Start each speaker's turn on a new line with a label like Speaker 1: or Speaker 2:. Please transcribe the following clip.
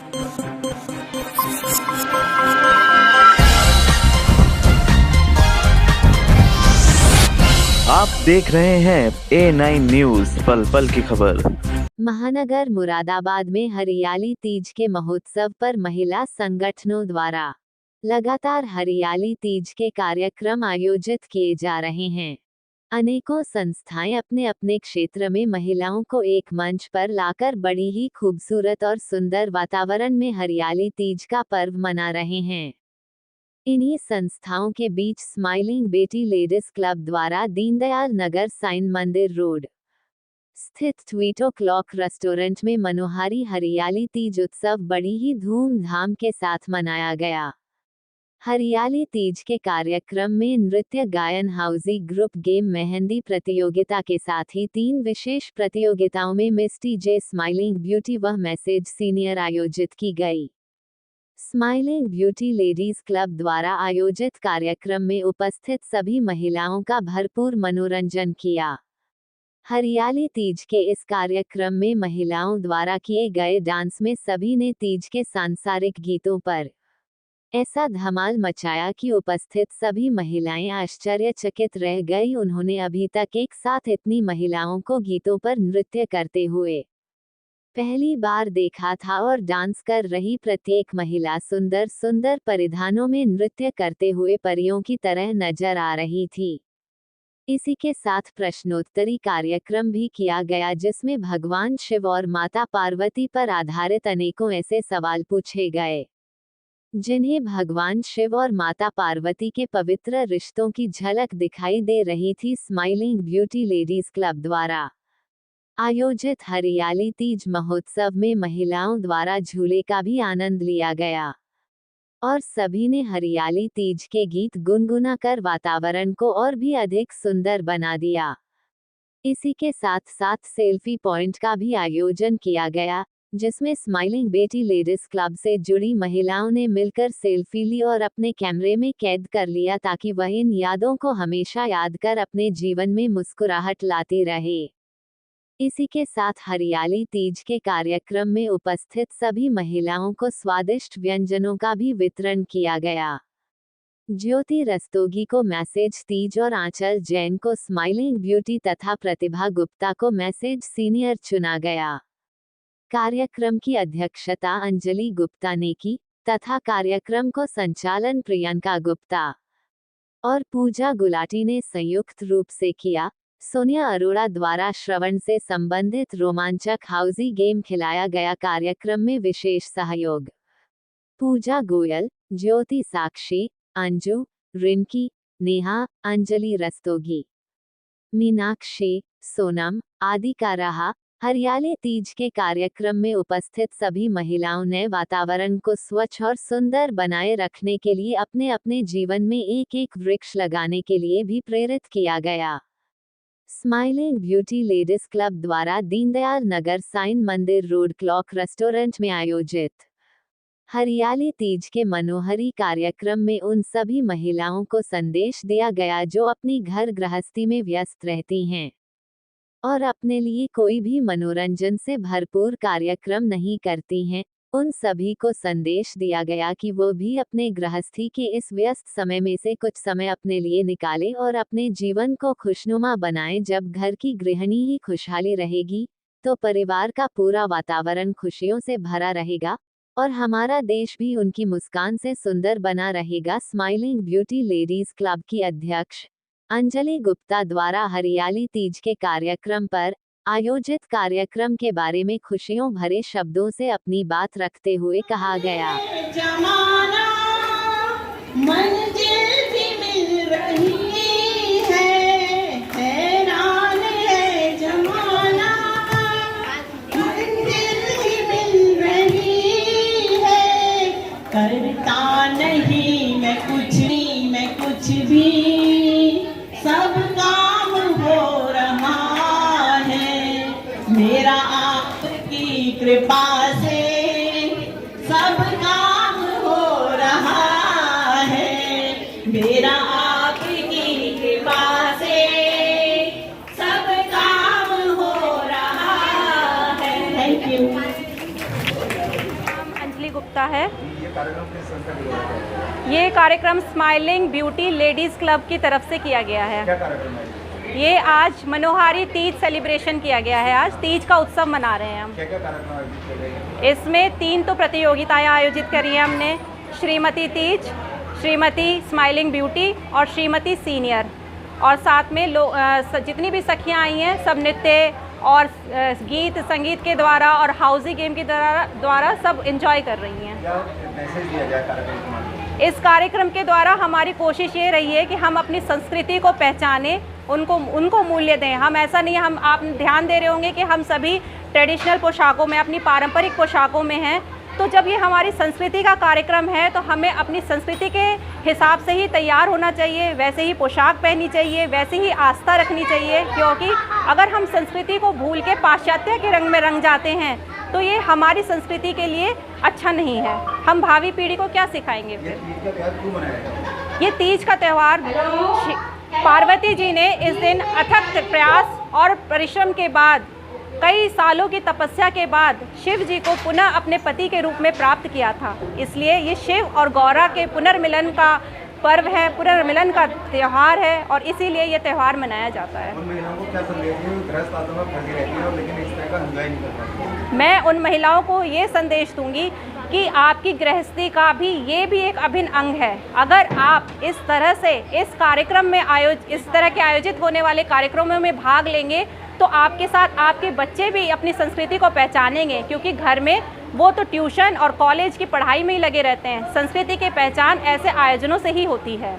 Speaker 1: आप देख रहे हैं A9 न्यूज़, पल पल की खबर।
Speaker 2: महानगर मुरादाबाद में हरियाली तीज के महोत्सव पर महिला संगठनों द्वारा लगातार हरियाली तीज के कार्यक्रम आयोजित किए जा रहे हैं। अनेकों संस्थाएं अपने अपने क्षेत्र में महिलाओं को एक मंच पर लाकर बड़ी ही खूबसूरत और सुंदर वातावरण में हरियाली तीज का पर्व मना रहे हैं। इन्हीं संस्थाओं के बीच स्माइलिंग बेटी लेडीज क्लब द्वारा दीनदयाल नगर साइन मंदिर रोड स्थित 2 o'clock रेस्टोरेंट में मनोहारी हरियाली तीज उत्सव बड़ी ही धूमधाम के साथ मनाया गया। हरियाली तीज के कार्यक्रम में नृत्य, गायन, हाउसी ग्रुप, गेम, मेहंदी प्रतियोगिता के साथ ही 3 विशेष प्रतियोगिताओं में मिस टीजे स्माइलिंग ब्यूटी व मैसेज सीनियर आयोजित की गई। स्माइलिंग ब्यूटी लेडीज क्लब द्वारा आयोजित कार्यक्रम में उपस्थित सभी महिलाओं का भरपूर मनोरंजन किया। हरियाली तीज के इस कार्यक्रम में महिलाओं द्वारा किए गए डांस में सभी ने तीज के सांसारिक गीतों पर ऐसा धमाल मचाया कि उपस्थित सभी महिलाएं आश्चर्यचकित रह गई। उन्होंने अभी तक एक साथ इतनी महिलाओं को गीतों पर नृत्य करते हुए पहली बार देखा था और डांस कर रही प्रत्येक महिला सुंदर सुंदर परिधानों में नृत्य करते हुए परियों की तरह नजर आ रही थी। इसी के साथ प्रश्नोत्तरी कार्यक्रम भी किया गया, जिसमें भगवान शिव और माता पार्वती पर आधारित अनेकों ऐसे सवाल पूछे गए जिन्हें भगवान शिव और माता पार्वती के पवित्र रिश्तों की झलक दिखाई दे रही थी। स्माइलिंग ब्यूटी लेडीज क्लब द्वारा आयोजित हरियाली तीज महोत्सव में महिलाओं द्वारा झूले का भी आनंद लिया गया और सभी ने हरियाली तीज के गीत गुनगुनाकर वातावरण को और भी अधिक सुंदर बना दिया। इसी के साथ साथ सेल्फी पॉइंट का भी आयोजन किया गया, जिसमें स्माइलिंग बेटी लेडीज क्लब से जुड़ी महिलाओं ने मिलकर सेल्फी ली और अपने कैमरे में कैद कर लिया, ताकि वह इन यादों को हमेशा याद कर अपने जीवन में मुस्कुराहट लाती रहे। इसी के साथ हरियाली तीज के कार्यक्रम में उपस्थित सभी महिलाओं को स्वादिष्ट व्यंजनों का भी वितरण किया गया। ज्योति रस्तोगी को मैसेज तीज और आंचल जैन को स्माइलिंग ब्यूटी तथा प्रतिभा गुप्ता को मैसेज सीनियर चुना गया। कार्यक्रम की अध्यक्षता अंजलि गुप्ता ने की तथा कार्यक्रम को संचालन प्रियंका गुप्ता और पूजा गुलाटी ने संयुक्त रूप से किया। सोनिया अरोड़ा द्वारा श्रवण से संबंधित रोमांचक हाउसी गेम खिलाया गया। कार्यक्रम में विशेष सहयोग पूजा गोयल, ज्योति साक्षी, अंजू, रिंकी, नेहा, अंजलि रस्तोगी, मीनाक्षी, सोनम आदि का रहा। हरियाली तीज के कार्यक्रम में उपस्थित सभी महिलाओं ने वातावरण को स्वच्छ और सुंदर बनाए रखने के लिए अपने अपने जीवन में एक एक वृक्ष लगाने के लिए भी प्रेरित किया गया। स्माइलिंग ब्यूटी लेडीज क्लब द्वारा दीनदयाल नगर साइन मंदिर रोड क्लॉक रेस्टोरेंट में आयोजित हरियाली तीज के मनोहरी कार्यक्रम में उन सभी महिलाओं को संदेश दिया गया जो अपनी घर गृहस्थी में व्यस्त रहती हैं और अपने लिए कोई भी मनोरंजन से भरपूर कार्यक्रम नहीं करती हैं। उन सभी को संदेश दिया गया कि वो भी अपने गृहस्थी के इस व्यस्त समय में से कुछ समय अपने लिए निकालें और अपने जीवन को खुशनुमा बनाएं। जब घर की गृहिणी ही खुशहाली रहेगी तो परिवार का पूरा वातावरण खुशियों से भरा रहेगा और हमारा देश भी उनकी मुस्कान से सुंदर बना रहेगा। स्माइलिंग ब्यूटी लेडीज क्लब की अध्यक्ष अंजलि गुप्ता द्वारा हरियाली तीज के कार्यक्रम पर आयोजित कार्यक्रम के बारे में खुशियों भरे शब्दों से अपनी बात रखते हुए कहा गया,
Speaker 3: जमाना मंजिल भी मिल रही है, हैरान है जमाना मंजिल भी मिल रही है, करता नहीं मैं कुछ भी सब काम हो रहा है, मेरा आपकी कृपा से सब काम हो रहा है, मेरा आपकी कृपा से सब काम हो रहा है। Thank you.
Speaker 4: वैशाली गुप्ता है।
Speaker 5: ये कार्यक्रम किस संस्था के द्वारा किया गया है?
Speaker 4: ये कार्यक्रम स्माइलिंग ब्यूटी लेडीज़ क्लब की तरफ से किया गया है।
Speaker 5: क्या कार्यक्रम है?
Speaker 4: ये आज मनोहारी तीज सेलिब्रेशन किया गया है। आज तीज का उत्सव मना रहे हैं हम।
Speaker 5: क्या क्या कार्यक्रम आयोजित किए गए हैं?
Speaker 4: इसमें 3 तो प्रतियोगिताएं आयोजित करी हैं हमने, श्रीमती तीज, श्रीमती स्माइलिंग ब्यूटी और श्रीमती सीनियर। और साथ में जितनी भी सखियां आई हैं सब नृत्य और गीत संगीत के द्वारा और हाउसी गेम के द्वारा सब एंजॉय कर रही हैं।
Speaker 5: क्या मैसेज दिया जाए कार्यक्रम के माध्यम से?
Speaker 4: इस कार्यक्रम के द्वारा हमारी कोशिश ये रही है कि हम अपनी संस्कृति को पहचानें, उनको मूल्य दें। हम ऐसा नहीं, हम आप ध्यान दे रहे होंगे कि हम सभी ट्रेडिशनल पोशाकों में, अपनी पारंपरिक पोशाकों में हैं। तो जब ये हमारी संस्कृति का कार्यक्रम है तो हमें अपनी संस्कृति के हिसाब से ही तैयार होना चाहिए, वैसे ही पोशाक पहननी चाहिए, वैसे ही आस्था रखनी चाहिए। क्योंकि अगर हम संस्कृति को भूल के पाश्चात्य के रंग में रंग जाते हैं तो ये हमारी संस्कृति के लिए अच्छा नहीं है। हम भावी पीढ़ी को क्या सिखाएंगे फिर?
Speaker 5: तीज का त्योहार क्यों मनाया जाता है?
Speaker 4: ये तीज का त्यौहार पार्वती जी ने इस दिन अथक प्रयास और परिश्रम के बाद, कई सालों की तपस्या के बाद शिव जी को पुनः अपने पति के रूप में प्राप्त किया था। इसलिए ये शिव और गौरा के पुनर्मिलन का पर्व है, पुनर्मिलन का त्यौहार है और इसीलिए ये त्यौहार मनाया जाता है।
Speaker 5: उन महिलाओं को क्या संदेश है जो गृहस्थ आश्रम में फंसी रहती हैं और लेकिन इस तरह का एंजॉय नहीं कर पाती?
Speaker 4: मैं उन महिलाओं को ये संदेश दूंगी कि आपकी गृहस्थी का भी ये भी एक अभिन्न अंग है। अगर आप इस तरह से इस कार्यक्रम में इस तरह के आयोजित होने वाले कार्यक्रमों में भाग लेंगे तो आपके साथ आपके बच्चे भी अपनी संस्कृति को पहचानेंगे। क्योंकि घर में वो तो ट्यूशन और कॉलेज की पढ़ाई में ही लगे रहते हैं। संस्कृति की पहचान ऐसे आयोजनों से ही होती है।